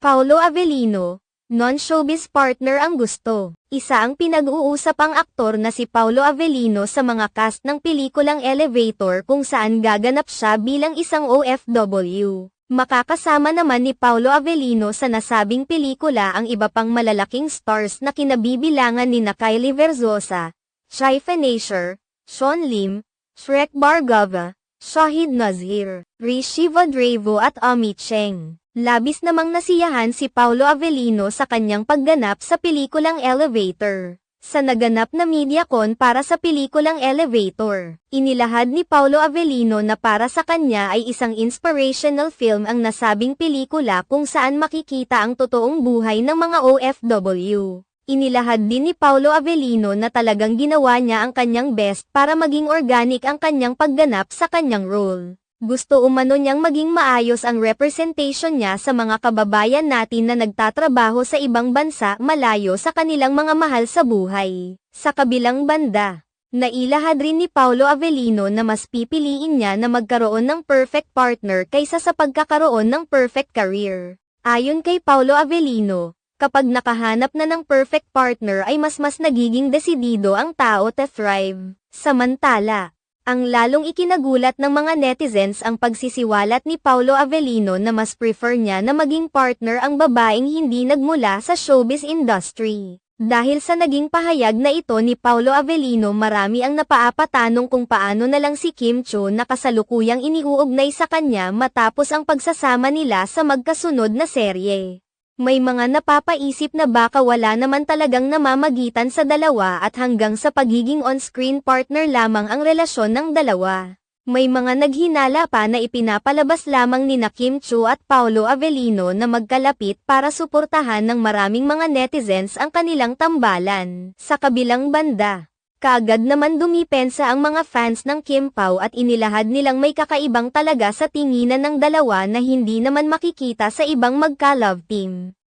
Paolo Avellino, non-showbiz partner ang gusto. Isa ang pinag-uusap ang aktor na si Paolo Avellino sa mga cast ng pelikulang Elevator kung saan gaganap siya bilang isang OFW. Makakasama naman ni Paolo Avellino sa nasabing pelikula ang iba pang malalaking stars na kinabibilangan ni Kylie Verzosa, Chai Fanacier, Sean Lim, Shrek Bargava, Shahid Nazir, Rishi Vadravo at Ami Cheng. Labis namang nasiyahan si Paolo Avellino sa kanyang pagganap sa pelikulang Elevator. Sa naganap na MediaCon para sa pelikulang Elevator, inilahad ni Paolo Avellino na para sa kanya ay isang inspirational film ang nasabing pelikula kung saan makikita ang totoong buhay ng mga OFW. Inilahad din ni Paolo Avellino na talagang ginawa niya ang kanyang best para maging organic ang kanyang pagganap sa kanyang role. Gusto umano niyang maging maayos ang representation niya sa mga kababayan natin na nagtatrabaho sa ibang bansa malayo sa kanilang mga mahal sa buhay. Sa kabilang banda, nailahad rin ni Paolo Avellino na mas pipiliin niya na magkaroon ng perfect partner kaysa sa pagkakaroon ng perfect career. Ayon kay Paolo Avellino, kapag nakahanap na ng perfect partner ay mas nagiging desidido ang tao to thrive. Samantala, ang lalong ikinagulat ng mga netizens ang pagsisiwalat ni Paolo Avellino na mas prefer niya na maging partner ang babaeng hindi nagmula sa showbiz industry. Dahil sa naging pahayag na ito ni Paolo Avellino, marami ang napaapatanong kung paano na lang si Kim Cho na kasalukuyang iniuugnay sa kanya matapos ang pagsasama nila sa magkasunod na serye. May mga napapaisip na baka wala naman talagang namamagitan sa dalawa at hanggang sa pagiging on-screen partner lamang ang relasyon ng dalawa. May mga naghinala pa na ipinapalabas lamang nina Kim Cho at Paolo Avellino na magkalapit para suportahan ng maraming mga netizens ang kanilang tambalan. Sa kabilang banda, kaagad naman dumipensa ang mga fans ng Kim Pao at inilahad nilang may kakaibang talaga sa tinginan ng dalawa na hindi naman makikita sa ibang magka-love team.